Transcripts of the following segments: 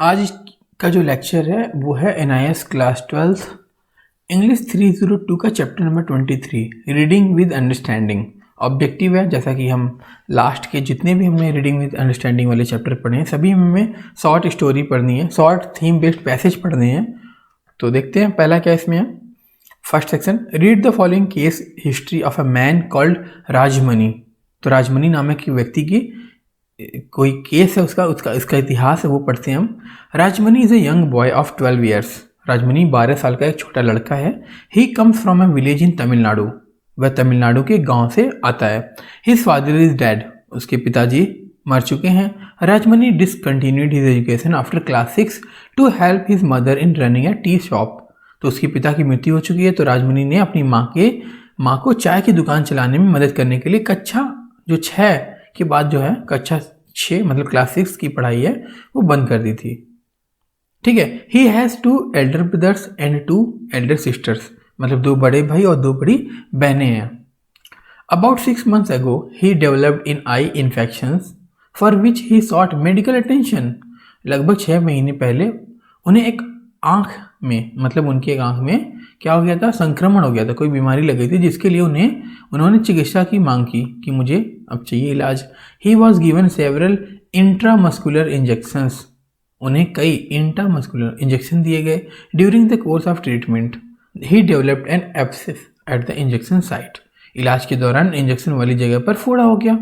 आज का जो लेक्चर है वो है NIS क्लास 12 इंग्लिश 302 का chapter number 23 reading with understanding. Objective है, जैसा कि हम लास्ट के जितने भी हमने रीडिंग विद अंडरस्टैंडिंग वाले चैप्टर पढ़े हैं सभी में हमें शॉर्ट स्टोरी पढ़नी है, शॉर्ट थीम बेस्ड पैसेज पढ़ने हैं। तो देखते हैं पहला क्या इसमें है। First section, read the following case history of a man called Rajmani. तो राजमनी नामक व्यक्ति की कोई केस है, उसका इसका इतिहास है वो पढ़ते हैं हम। Rajmani is a young boy of 12 years. Rajmani 12 साल का एक छोटा लड़का है। He comes from a village in Tamil Nadu. वह तमिलनाडु के गांव से आता है। His father is dead. उसके पिताजी मर चुके हैं। Rajmani discontinued his education after class 6 to help his mother in running a tea shop. तो उसके पिता की मृत्यु हो चुकी है, तो राजमनी ने अपनी माँ को चाय की दुकान चलाने में मदद करने के लिए कक्षा जो 6 के बाद जो है कक्षा 6 मतलब क्लास 6 की पढ़ाई है वो बंद कर दी थी। ठीक है। He has 2 elder brothers and 2 elder sisters, मतलब 2 बड़े भाई और 2 बड़ी बहनें हैं। About 6 months ago he developed in eye infections for which he sought medical attention. लगभग 6 महीने पहले उन्हें एक आँख में, मतलब उनकी एक आँख में क्या हो गया था, संक्रमण हो गया था, कोई बीमारी लग गई थी जिसके लिए उन्होंने चिकित्सा की मांग की कि मुझे अब चाहिए इलाज। ही was given several intramuscular injections. उन्हें कई इंट्रामस्कुलर इंजेक्शन दिए गए। During the course of treatment he developed N abscess at the injection site. इलाज के दौरान इंजेक्शन वाली जगह पर फोड़ा हो गया।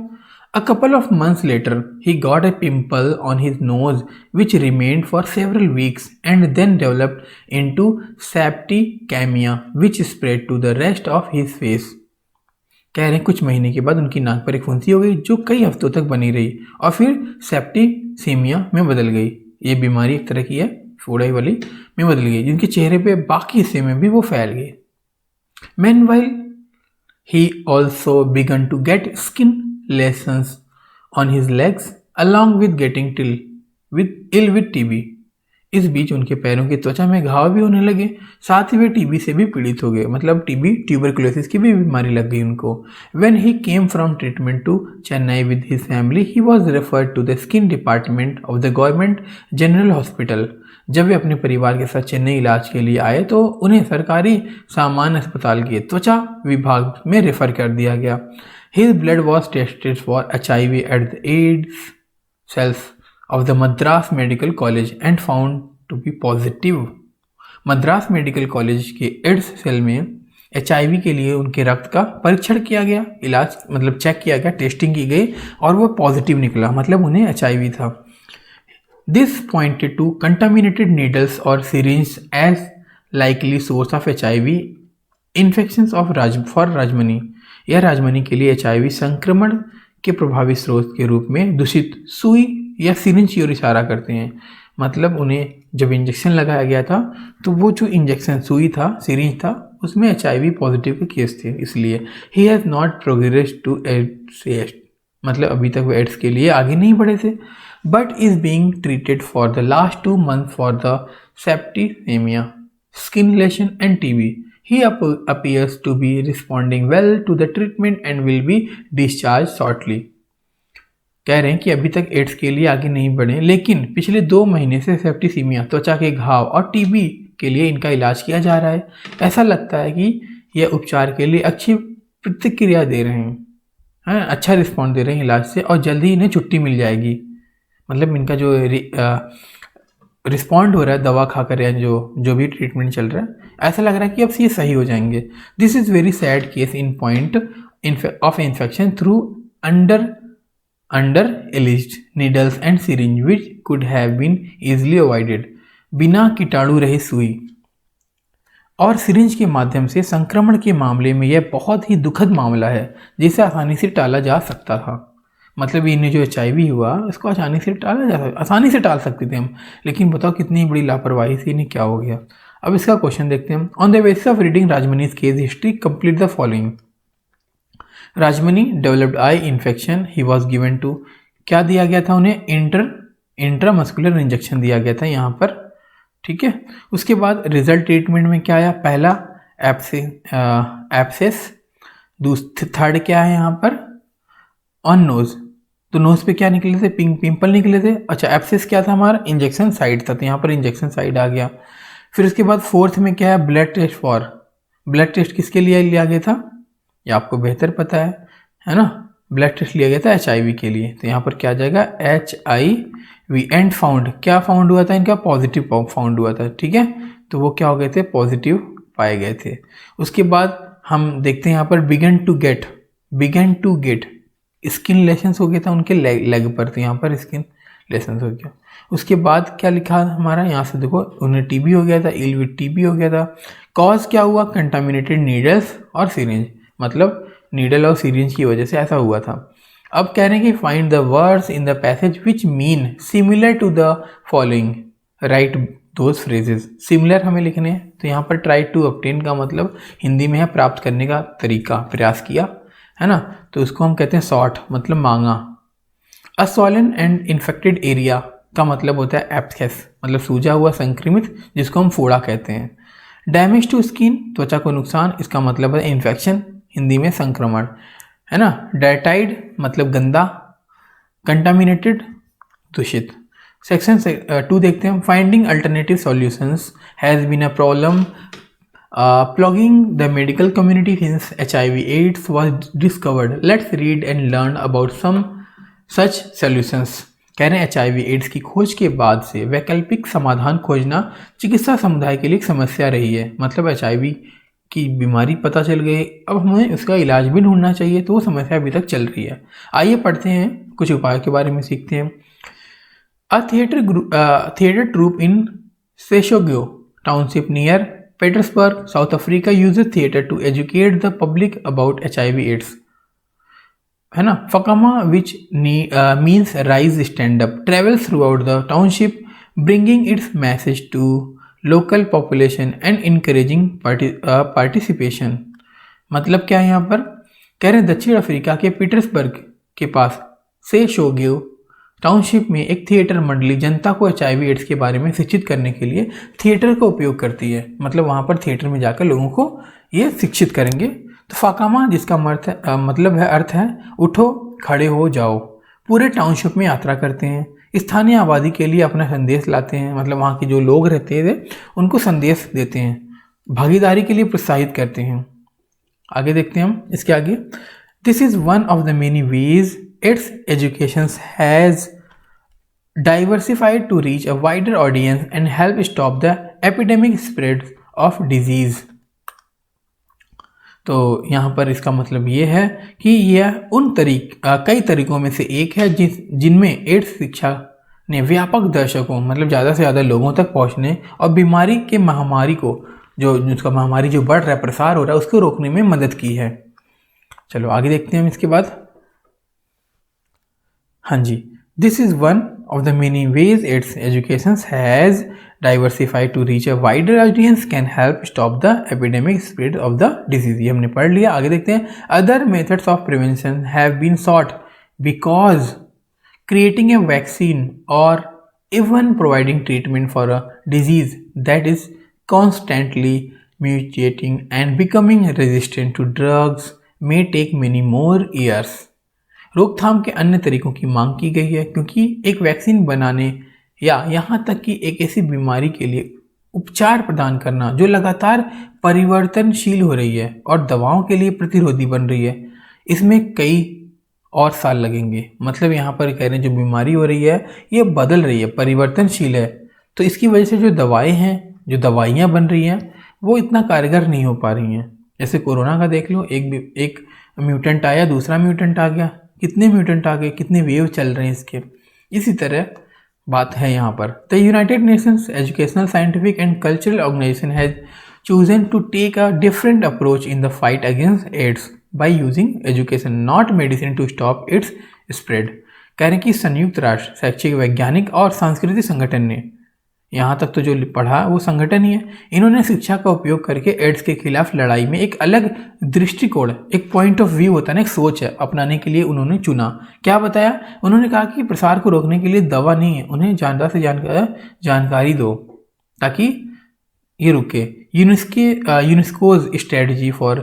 A couple of months later, he got a pimple on his nose which remained for several weeks and then developed into septicemia which spread to the rest of his face. कह रहे हैं कुछ महीने के बाद उनकी नाक पर एक फुंसी हो गई जो कई हफ्तों तक बनी रही और फिर सेप्टिसेमिया में बदल गई। ये बीमारी एक तरह की है, फोड़े वाली में बदल गई, जिनके चेहरे पे बाकी हिस्से में भी वो फैल गई। Meanwhile, he also began to get skin lesions on his legs along with getting ill with TB. इस बीच उनके पैरों की त्वचा में घाव भी होने लगे, साथ ही वे टीबी से भी पीड़ित हो गए, मतलब टीबी ट्यूबरकुलोसिस की भी बीमारी लग गई उनको। When he came from treatment to Chennai with his family, he was referred to the skin department of the government general hospital. जब वे अपने परिवार के साथ चेन्नई इलाज के लिए आए तो उन्हें सरकारी सामान्य अस्पताल के त्वचा विभाग में रेफर कर दिया गया। His blood was tested for HIV at the AIDS cells of the Madras Medical College and found to be positive. Madras medical college के एड्स सेल में HIV के लिए उनके रक्त का परीक्षण किया गया, इलाज मतलब चेक किया गया, टेस्टिंग की गई और वो पॉजिटिव निकला, मतलब उन्हें HIV था। This pointed to contaminated needles or syringes as likely source of HIV infections for Rajmani. यह राजमनी के लिए HIV संक्रमण के प्रभावी स्रोत के रूप में दूषित सुई या सिरिंज की ओर इशारा करते हैं। मतलब उन्हें जब इंजेक्शन लगाया गया था तो वो जो इंजेक्शन सुई था, सिरिंज था, उसमें HIV पॉजिटिव के केस थे, इसलिए he has not progressed to AIDS, मतलब अभी तक वो एड्स के लिए आगे नहीं बढ़े थे, but is being treated for the last 2 months for the septicemia, skin lesion and TB. He appears to be responding well to the treatment and will be discharged shortly. कह रहे हैं कि अभी तक एड्स के लिए आगे नहीं बढ़े, लेकिन पिछले 2 महीने से सेप्टिसीमिया, त्वचा के घाव और TB के लिए इनका इलाज किया जा रहा है। ऐसा लगता है कि यह उपचार के लिए अच्छी प्रतिक्रिया दे रहे हैं, अच्छा रिस्पॉन्ड दे रहे हैं इलाज से और जल्दी ही इन्हें छुट्टी मिल जाएगी। मतलब इनका जो रिस्पॉन्ड हो रहा है दवा खाकर या जो भी ट्रीटमेंट चल रहा है, ऐसा लग रहा है कि अब ये सही हो जाएंगे। This is very sad case in point of infection through unsterilized needles and syringe which could have been easily avoided. बिना कीटाणु रहे सुई और सिरिंज के माध्यम से संक्रमण के मामले में यह बहुत ही दुखद मामला है जिसे आसानी से टाला जा सकता था। मतलब इन्हें जो HIV हुआ इसको आसानी से टाल सकते थे हम, लेकिन बताओ कितनी बड़ी लापरवाही से इन्हें क्या हो गया। अब इसका क्वेश्चन देखते हैं। On the basis of reading Rajmani's case history complete the following. Rajmani developed eye infection, he was given to, क्या दिया गया था उन्हें, इंट्रामस्कुलर इंजेक्शन दिया गया था यहाँ पर, ठीक है। उसके बाद रिजल्ट ट्रीटमेंट में क्या आया, पहला एब्सेस, थर्ड क्या है यहाँ पर, ऑन नोज, तो नोज पे क्या निकले थे, पिंपल निकले थे। अच्छा, एब्सेस क्या था हमारा, इंजेक्शन साइट था, तो यहाँ पर इंजेक्शन साइट आ गया। फिर उसके बाद फोर्थ में क्या है, blood test for, blood test किसके लिए लिया गया था, ये आपको बेहतर पता है ना। ब्लड टेस्ट लिया गया था HIV के लिए, तो यहाँ पर क्या आ जाएगा HIV एंड फाउंड, क्या फाउंड हुआ था इनका, पॉजिटिव फाउंड हुआ था, ठीक है। तो वो क्या हो गए थे, पॉजिटिव पाए गए थे। उसके बाद हम देखते हैं यहाँ पर began to get skin lesions हो गया था उनके लेग पर, तो यहाँ पर स्किन लेशंस हो गया। उसके बाद क्या लिखा हमारा, यहाँ से देखो, उन्हें TB हो गया था, इल विद TB हो गया था। कॉज क्या हुआ, कंटामिनेटेड नीडल्स और सिरिंज, मतलब नीडल और सिरिंज की वजह से ऐसा हुआ था। अब कह रहे हैं कि find the words in the passage which mean similar to the following, write those phrases. Similar हमें लिखने हैं, तो यहाँ पर ट्राई टू ऑब्टेन का मतलब हिंदी में है प्राप्त करने का तरीका, प्रयास किया, है ना। तो उसको हम कहते हैं सॉट, मतलब मांगा। अ स्वॉलन एंड इन्फेक्टेड एरिया का मतलब होता है एब्सेस, मतलब सूजा हुआ संक्रमित, जिसको हम फोड़ा कहते हैं। डैमेज टू स्किन, त्वचा को नुकसान, इसका मतलब है इन्फेक्शन, हिंदी में संक्रमण, है ना। डर्टाइड मतलब गंदा, कंटामिनेटेड दूषित। सेक्शन 2 देखते हैं, finding alternative solutions has been a problem plugging the medical community since HIV/AIDS was discovered. Let's read and learn about some such solutions. कह रहे हैं HIV/AIDS की खोज के बाद से वैकल्पिक समाधान खोजना चिकित्सा समुदाय के लिए एक समस्या रही है। मतलब HIV की बीमारी पता चल गई, अब हमें उसका इलाज भी ढूंढना चाहिए, तो वो समस्या अभी तक चल रही है। आइए पढ़ते हैं, कुछ उपायों के बारे में सीखते हैं। A theater troupe in Seshogyo Township near Petersburg, South Africa uses theater to educate the public about HIV/AIDS. है ना। Fakama, which means rise stand up, travels throughout the township, bringing its message to local population and encouraging participation. मतलब क्या है यहाँ पर, कह रहे हैं दक्षिण अफ्रीका के पीटर्सबर्ग के पास से शोग्यो टाउनशिप में एक थिएटर मंडली जनता को HIV/AIDS के बारे में शिक्षित करने के लिए थिएटर का उपयोग करती है। मतलब वहाँ पर थिएटर में जाकर लोगों को ये शिक्षित करेंगे। तो फाकामा, जिसका मतलब है अर्थ है उठो खड़े हो जाओ, पूरे टाउनशिप में यात्रा करते हैं, स्थानीय आबादी के लिए अपना संदेश लाते हैं, मतलब वहाँ के जो लोग रहते थे उनको संदेश देते हैं, भागीदारी के लिए प्रोत्साहित करते हैं। आगे देखते हैं हम इसके आगे, this is one of the many veg its education has diversified to reach a wider audience and help stop the epidemic spread of disease. तो यहाँ पर इसका मतलब ये है कि यह उन कई तरीकों में से एक है जिनमें एड्स शिक्षा ने व्यापक दर्शकों, मतलब ज़्यादा से ज़्यादा लोगों तक पहुँचने और बीमारी के महामारी को, जो उसका महामारी जो बढ़ रहा है, प्रसार हो रहा है, उसको रोकने में मदद की है। चलो आगे देखते हैं हम इसके बाद। हाँ जी, this is one of the many ways its education has diversified to reach a wider audience can help stop the epidemic spread of the disease. ये हमने पढ़ लिया। आगे देखते हैं, other methods of prevention have been sought because creating a vaccine or even providing treatment for a disease that is constantly mutating and becoming resistant to drugs may take many more years. रोकथाम के अन्य तरीकों की मांग की गई है क्योंकि एक वैक्सीन बनाने या यहाँ तक कि एक ऐसी बीमारी के लिए उपचार प्रदान करना जो लगातार परिवर्तनशील हो रही है और दवाओं के लिए प्रतिरोधी बन रही है, इसमें कई और साल लगेंगे। मतलब यहाँ पर कह रहे हैं जो बीमारी हो रही है ये बदल रही है, परिवर्तनशील है, तो इसकी वजह से जो दवाएं हैं, जो दवाइयाँ बन रही हैं वो इतना कारगर नहीं हो पा रही हैं। जैसे कोरोना का देख लो, एक म्यूटेंट आया, दूसरा म्यूटेंट आ गया, कितने म्यूटेंट आ गए, कितने वेव चल रहे हैं इसके। इसी तरह बात है यहाँ पर। The United Nations Educational Scientific and Cultural Organization has chosen to take a different approach in the fight against AIDS by using education, not medicine, to stop its spread. कह रहे हैं कि संयुक्त राष्ट्र शैक्षिक, वैज्ञानिक और सांस्कृतिक संगठन ने, यहाँ तक तो जो पढ़ा वो संगठन ही है, इन्होंने शिक्षा का उपयोग करके एड्स के खिलाफ लड़ाई में एक अलग दृष्टिकोण, एक पॉइंट ऑफ व्यू होता है ना, एक सोच है, अपनाने के लिए उन्होंने चुना। क्या बताया उन्होंने? कहा कि प्रसार को रोकने के लिए दवा नहीं है, उन्हें ज़्यादा से जानकारी दो ताकि ये रुके। UNESCO's strategy for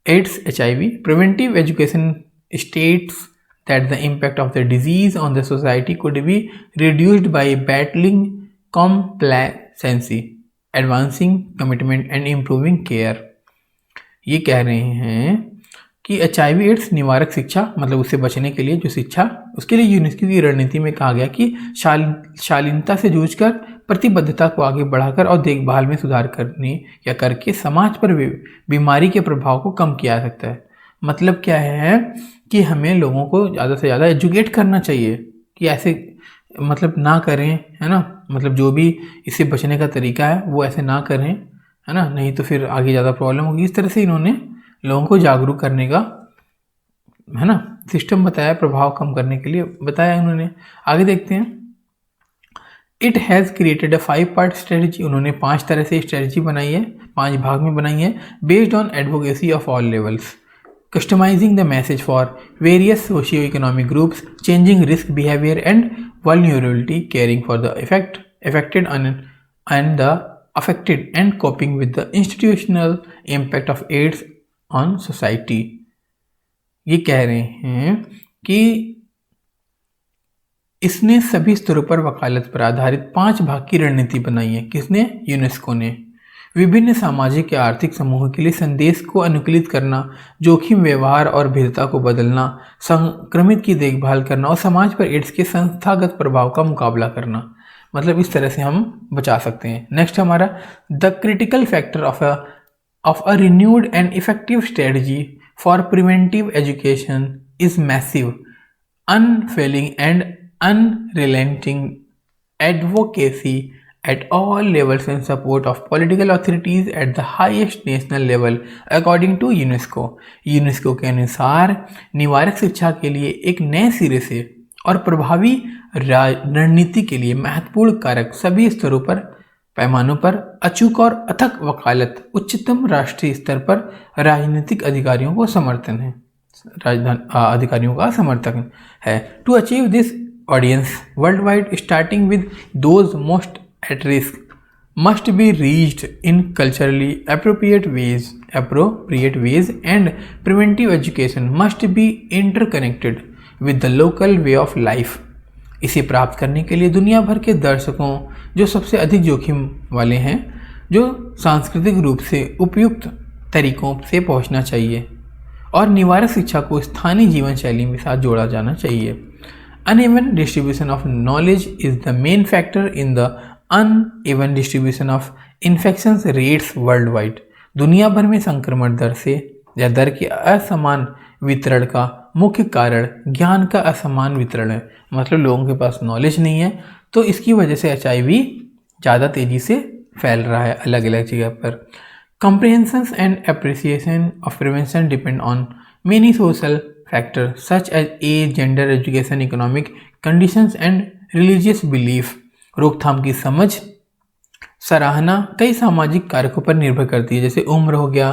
AIDS HIV preventive education states that the impact of the disease on the society could be reduced by battling complacency, advancing commitment and improving care। ये कह रहे हैं कि HIV एड्स निवारक शिक्षा, मतलब उससे बचने के लिए जो शिक्षा, उसके लिए यूनेस्को की रणनीति में कहा गया कि शालीनता से जूझकर, प्रतिबद्धता को आगे बढ़ाकर और देखभाल में सुधार करने या करके समाज पर बीमारी के प्रभाव को कम किया जा सकता है। मतलब क्या है कि हमें लोगों को ज़्यादा से ज़्यादा एजुकेट करना चाहिए कि ऐसे मतलब ना करें, है ना, मतलब जो भी इससे बचने का तरीका है वो ऐसे ना करें, है ना, नहीं तो फिर आगे ज़्यादा प्रॉब्लम होगी। इस तरह से इन्होंने लोगों को जागरूक करने का, है ना, सिस्टम बताया, प्रभाव कम करने के लिए बताया इन्होंने। आगे देखते हैं। It has created a 5-part strategy, उन्होंने 5 तरह से स्ट्रेटजी बनाई है, 5 भाग में बनाई है, based on advocacy of all levels, customizing the message for various socio-economic groups, changing risk behavior and vulnerability, caring for the affected and the affected, and coping with the institutional impact of AIDS on society। ये कह रहे हैं कि इसने सभी स्तरों पर वकालत पर आधारित 5 भाग की रणनीति बनाई है। किसने? यूनेस्को ने। विभिन्न सामाजिक या आर्थिक समूहों के लिए संदेश को अनुकूलित करना, जोखिम व्यवहार और भेदता को बदलना, संक्रमित की देखभाल करना और समाज पर एड्स के संस्थागत प्रभाव का मुकाबला करना। मतलब इस तरह से हम बचा सकते हैं। नेक्स्ट हमारा the critical factor of a renewed and effective strategy for preventive education is massive, unfailing and unrelenting advocacy at all levels and support of political authorities at the highest national level according to UNESCO। UNESCO के अनुसार निवारक शिक्षा के लिए एक नए सिरे से और प्रभावी रणनीति के लिए महत्वपूर्ण कारक सभी स्तरों पर, पैमानों पर अचूक और अथक वकालत उच्चतम राष्ट्रीय स्तर पर राजनीतिक अधिकारियों को समर्थन है, अधिकारियों का समर्थन है। To achieve this audience worldwide, starting with those most at risk, must be reached in culturally appropriate ways, and preventive education must be interconnected with the local way of life। इसे प्राप्त करने के लिए दुनिया भर के दर्शकों जो सबसे अधिक जोखिम वाले हैं, जो सांस्कृतिक रूप से उपयुक्त तरीकों से पहुंचना चाहिए, और निवारक शिक्षा को स्थानीय जीवन शैली के साथ जोड़ा जाना चाहिए। Uneven distribution of knowledge is the main factor in the uneven distribution of infections rates worldwide। दुनिया भर में संक्रमण दर से या दर के असमान वितरण का मुख्य कारण ज्ञान का असमान वितरण है। मतलब लोगों के पास नॉलेज नहीं है, तो इसकी वजह से HIV ज़्यादा तेज़ी से फैल रहा है अलग अलग जगह पर। Comprehension and appreciation of prevention depend on many social factors such as age, gender, education, economic conditions and religious belief। रोकथाम की समझ, सराहना कई सामाजिक कारकों पर निर्भर करती है, जैसे उम्र हो गया,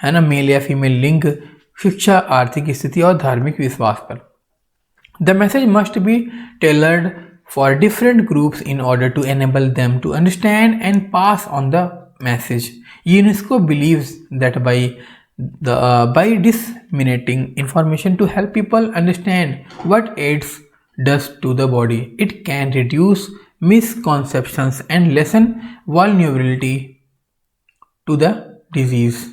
है ना, मेल या फीमेल लिंग, शिक्षा, आर्थिक स्थिति और धार्मिक विश्वास पर। The message must be tailored for different groups in order to enable them to understand and pass on the message. UNESCO believes that by disseminating information to help people understand what AIDS does to the body, it can reduce misconceptions and lessen vulnerability to the disease।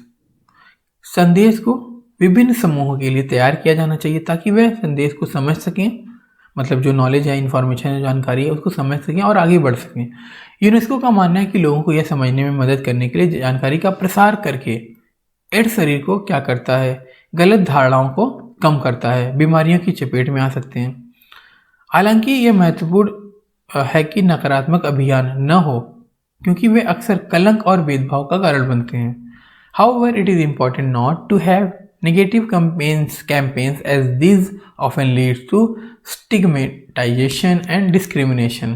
संदेश को विभिन्न समूहों के लिए तैयार किया जाना चाहिए ताकि वे संदेश को समझ सकें, मतलब जो नॉलेज है, इंफॉर्मेशन है, जानकारी है, उसको समझ सकें और आगे बढ़ सकें। यूनेस्को का मानना है कि लोगों को यह समझने में मदद करने के लिए जानकारी का प्रसार करके एड्स शरीर को क्या करता है, गलत धारणाओं को कम करता है, बीमारियों की चपेट में आ सकते हैं। हालांकि यह महत्वपूर्ण है कि नकारात्मक अभियान न हो, क्योंकि वे अक्सर कलंक और भेदभाव का कारण बनते हैं। However, it is important not to have negative campaigns as these often leads to stigmatization and discrimination।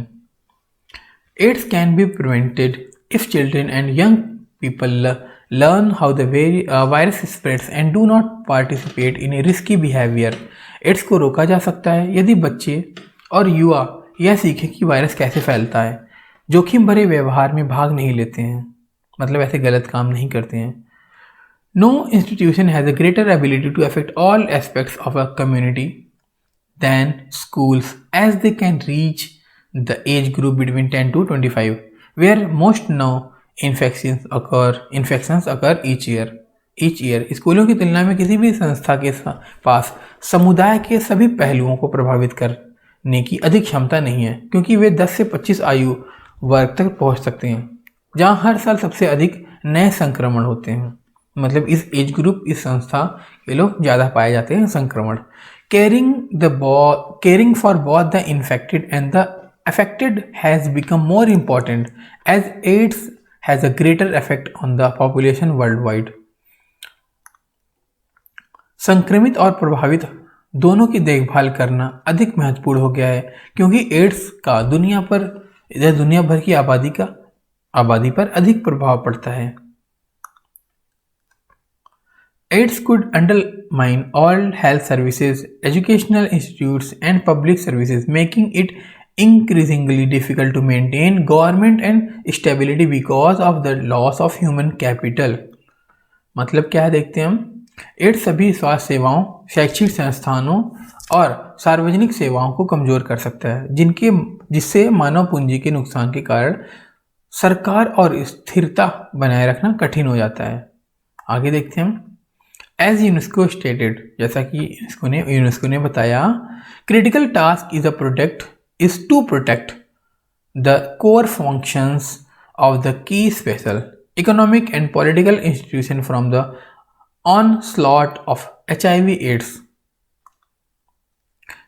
AIDS can be prevented if children and young people learn how the virus spreads and do not participate in a risky behavior। AIDS को रोका जा सकता है यदि बच्चे और युवा यह सीखें कि वायरस कैसे फैलता है, जोखिम भरे व्यवहार में भाग नहीं लेते हैं, मतलब ऐसे गलत काम नहीं करते हैं। No institution has a greater ability to affect all aspects of a community than schools as they can reach the age group between 10 to 25 where most now infections occur each year. स्कूलों की तुलना में किसी भी संस्था के पास समुदाय के सभी पहलुओं को प्रभावित करने की अधिक क्षमता नहीं है क्योंकि वे 10 से 25 आयु वर्ग तक पहुंच सकते हैं जहां हर साल सबसे अधिक नए संक्रमण होते हैं। मतलब इस एज ग्रुप, इस संस्था के लोग ज़्यादा पाए जाते हैं संक्रमण। Caring for both the infected and the affected has become more important as AIDS has a greater effect on the population worldwide. संक्रमित और प्रभावित दोनों की देखभाल करना अधिक महत्वपूर्ण हो गया है क्योंकि एड्स का दुनिया भर की आबादी पर अधिक प्रभाव पड़ता है। AIDS could undermine all health services, educational institutes, and public services, making it increasingly difficult to maintain government and stability because of the loss of human capital. मतलब क्या है देखते हैं हम। एड्स सभी स्वास्थ्य सेवाओं, शैक्षिक संस्थानों और सार्वजनिक सेवाओं को कमजोर कर सकता है जिससे मानव पूंजी के नुकसान के कारण सरकार और स्थिरता बनाए रखना कठिन हो जाता है। आगे देखते हैं हम। As UNESCO stated, जैसा कि यूनेस्को ने बताया, critical task is to protect the core functions of the key special economic and political institution from the onslaught of HIV/AIDS।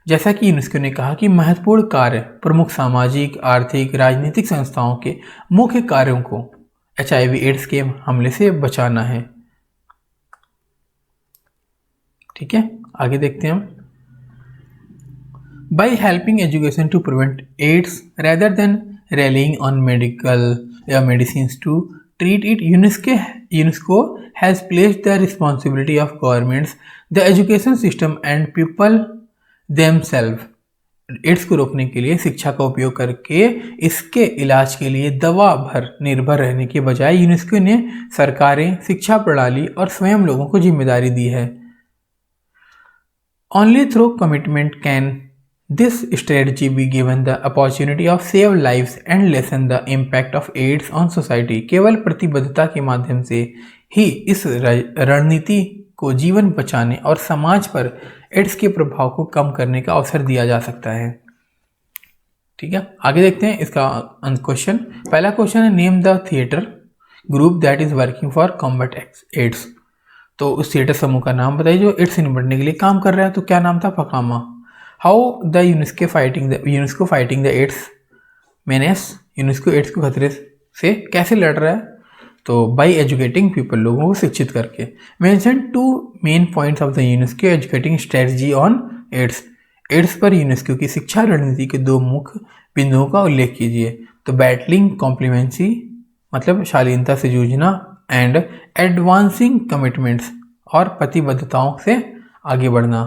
जैसा कि यूनेस्को ने कहा कि महत्वपूर्ण कार्य प्रमुख सामाजिक, आर्थिक, राजनीतिक संस्थाओं के मुख्य कार्यों को HIV/AIDS के हमले से बचाना है। ठीक है, आगे देखते हैं हम। By helping education to prevent AIDS rather than relying on medicines to treat it, UNESCO has placed the responsibility of governments, the education system and people themselves AIDS को रोकने के लिए शिक्षा का उपयोग करके इसके इलाज के लिए दवा पर निर्भर रहने के बजाय यूनेस्को ने सरकारें, शिक्षा प्रणाली और स्वयं लोगों को जिम्मेदारी दी है। Only through commitment can this strategy be given the opportunity of save lives and lessen the impact of AIDS on society। केवल प्रतिबद्धता के माध्यम से ही इस रणनीति को जीवन बचाने और समाज पर एड्स के प्रभाव को कम करने का अवसर दिया जा सकता है। ठीक है, आगे देखते हैं इसका क्वेश्चन। पहला क्वेश्चन है name the theatre group that is working for combat AIDS. तो उस थिएटर समूह का नाम बताइए जो एड्स से निपटने के लिए काम कर रहा है। तो क्या नाम था? फकामा। How the UNESCO fighting the AIDS menace. UNESCO AIDS के खतरे से कैसे लड़ रहा है? तो बाई एजुकेटिंग पीपल, लोगों को शिक्षित करके। Mention 2 main points of the UNESCO educating strategy on AIDS. AIDS पर यूनेस्को की शिक्षा रणनीति के 2 मुख्य बिंदुओं का उल्लेख कीजिए। तो बैटलिंग कॉम्प्लीमेंसी मतलब शालीनता से जूझना एंड एडवांसिंग कमिटमेंट्स और प्रतिबद्धताओं से आगे बढ़ना।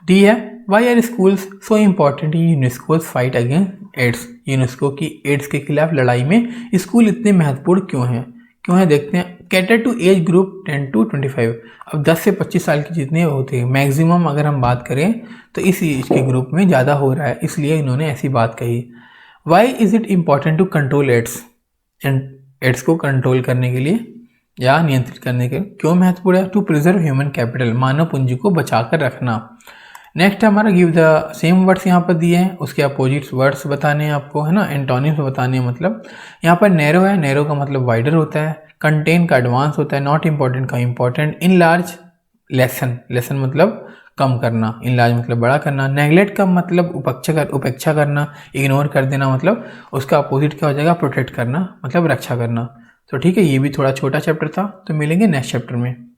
डी है why are schools so important in UNESCO's fight against AIDS. UNESCO की एड्स के खिलाफ लड़ाई में स्कूल इतने महत्वपूर्ण क्यों हैं देखते हैं। Cater to age group 10 to 25। अब 10 से 25 साल के जितने होते हैं मैक्सिमम अगर हम बात करें तो इस एज के ग्रुप में ज़्यादा हो रहा है, इसलिए इन्होंने ऐसी बात कही। Why is it important to control AIDS. AIDS को कंट्रोल करने के लिए या नियंत्रित करने के लिए क्यों महत्वपूर्ण है? टू प्रिजर्व ह्यूमन कैपिटल, मानव पूंजी को बचाकर रखना। नेक्स्ट हमारा गिव द सेम वर्ड्स यहाँ पर दिए हैं, उसके अपोजिट्स वर्ड्स बताने हैं आपको, है ना, एंटोनिम्स बताने हैं। मतलब यहाँ पर नैरो है, नैरो का मतलब वाइडर होता है, कंटेन का एडवांस होता है, नॉट इम्पॉर्टेंट का इम्पॉर्टेंट, इन लार्ज लेसन मतलब कम करना, इन लार्ज मतलब बड़ा करना, नेगलेक्ट का मतलब उपेक्षा करना, इग्नोर कर देना मतलब उसका अपोजिट क्या हो जाएगा? प्रोटेक्ट करना मतलब रक्षा करना। तो ठीक है, ये भी थोड़ा छोटा चैप्टर था, तो मिलेंगे नेक्स्ट चैप्टर में।